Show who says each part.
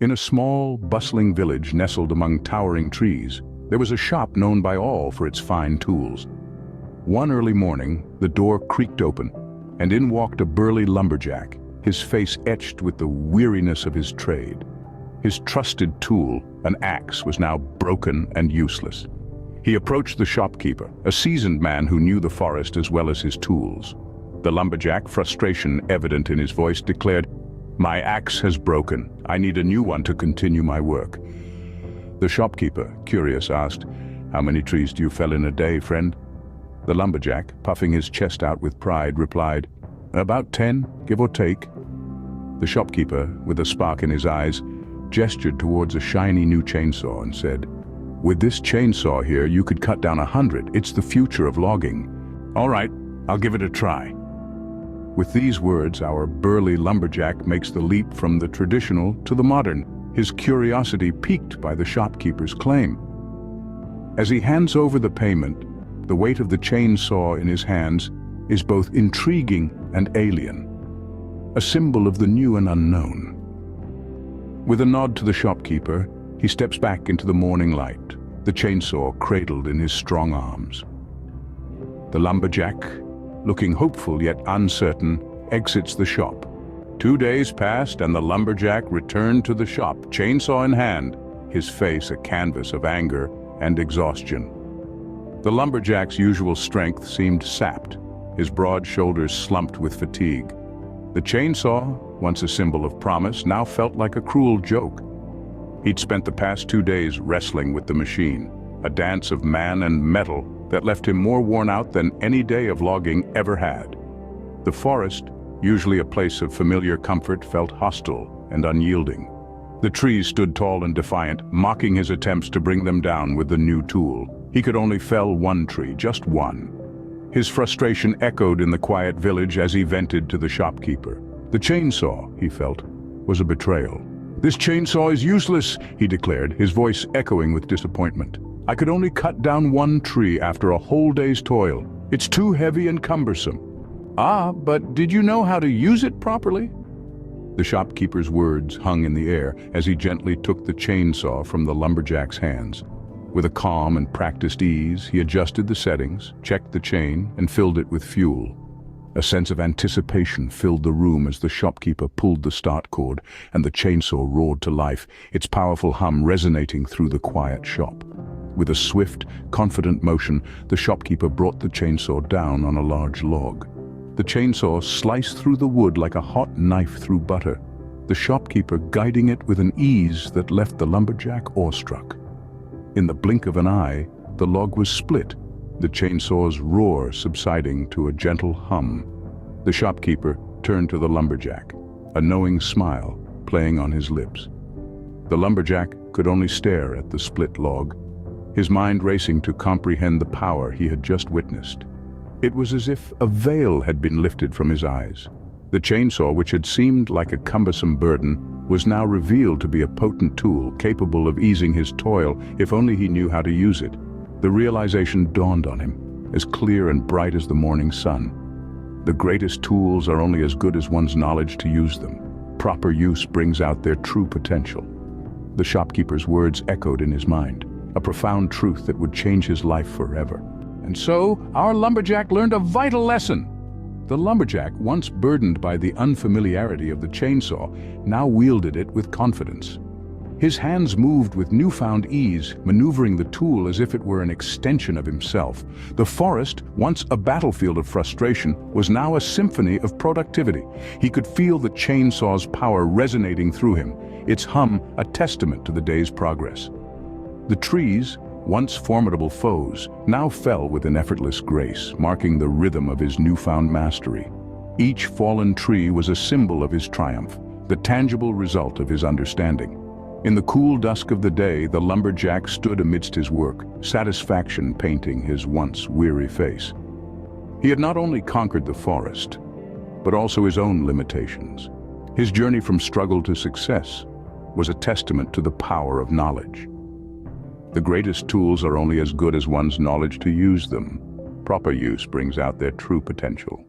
Speaker 1: In a small, bustling village nestled among towering trees, there was a shop known by all for its fine tools. One early morning, the door creaked open, and in walked a burly lumberjack, his face etched with the weariness of his trade. His trusted tool, an axe, was now broken and useless. He approached the shopkeeper, a seasoned man who knew the forest as well as his tools. The lumberjack, frustration evident in his voice, declared, "My axe has broken. I need a new one to continue my work." The shopkeeper, curious, asked, "How many trees do you fell in a day, friend?" The lumberjack, puffing his chest out with pride, replied, "About 10, give or take." The shopkeeper, with a spark in his eyes, gestured towards a shiny new chainsaw and said, "With this chainsaw here, you could cut down 100. It's the future of logging." "All right, I'll give it a try." With these words, our burly lumberjack makes the leap from the traditional to the modern, his curiosity piqued by the shopkeeper's claim. As he hands over the payment, the weight of the chainsaw in his hands is both intriguing and alien, a symbol of the new and unknown. With a nod to the shopkeeper, he steps back into the morning light, the chainsaw cradled in his strong arms. The lumberjack, looking hopeful yet uncertain, exits the shop. 2 days passed and the lumberjack returned to the shop, chainsaw in hand, his face a canvas of anger and exhaustion. The lumberjack's usual strength seemed sapped, his broad shoulders slumped with fatigue. The chainsaw, once a symbol of promise, now felt like a cruel joke. He'd spent the past 2 days wrestling with the machine, a dance of man and metal that left him more worn out than any day of logging ever had. The forest, usually a place of familiar comfort, felt hostile and unyielding. The trees stood tall and defiant, mocking his attempts to bring them down with the new tool. He could only fell one tree, just one. His frustration echoed in the quiet village as he vented to the shopkeeper. The chainsaw, he felt, was a betrayal. "This chainsaw is useless," he declared, his voice echoing with disappointment. "I could only cut down one tree after a whole day's toil. It's too heavy and cumbersome." "Ah, but did you know how to use it properly?" The shopkeeper's words hung in the air as he gently took the chainsaw from the lumberjack's hands. With a calm and practiced ease, he adjusted the settings, checked the chain, and filled it with fuel. A sense of anticipation filled the room as the shopkeeper pulled the start cord and the chainsaw roared to life, its powerful hum resonating through the quiet shop. With a swift, confident motion, the shopkeeper brought the chainsaw down on a large log. The chainsaw sliced through the wood like a hot knife through butter, the shopkeeper guiding it with an ease that left the lumberjack awestruck. In the blink of an eye, the log was split, the chainsaw's roar subsiding to a gentle hum. The shopkeeper turned to the lumberjack, a knowing smile playing on his lips. The lumberjack could only stare at the split log, his mind racing to comprehend the power he had just witnessed. It was as if a veil had been lifted from his eyes. The chainsaw, which had seemed like a cumbersome burden, was now revealed to be a potent tool capable of easing his toil if only he knew how to use it. The realization dawned on him, as clear and bright as the morning sun. The greatest tools are only as good as one's knowledge to use them. Proper use brings out their true potential. The shopkeeper's words echoed in his mind, a profound truth that would change his life forever. And so, our lumberjack learned a vital lesson. The lumberjack, once burdened by the unfamiliarity of the chainsaw, now wielded it with confidence. His hands moved with newfound ease, maneuvering the tool as if it were an extension of himself. The forest, once a battlefield of frustration, was now a symphony of productivity. He could feel the chainsaw's power resonating through him, its hum a testament to the day's progress. The trees, once formidable foes, now fell with an effortless grace, marking the rhythm of his newfound mastery. Each fallen tree was a symbol of his triumph, the tangible result of his understanding. In the cool dusk of the day, the lumberjack stood amidst his work, satisfaction painting his once weary face. He had not only conquered the forest, but also his own limitations. His journey from struggle to success was a testament to the power of knowledge. The greatest tools are only as good as one's knowledge to use them. Proper use brings out their true potential.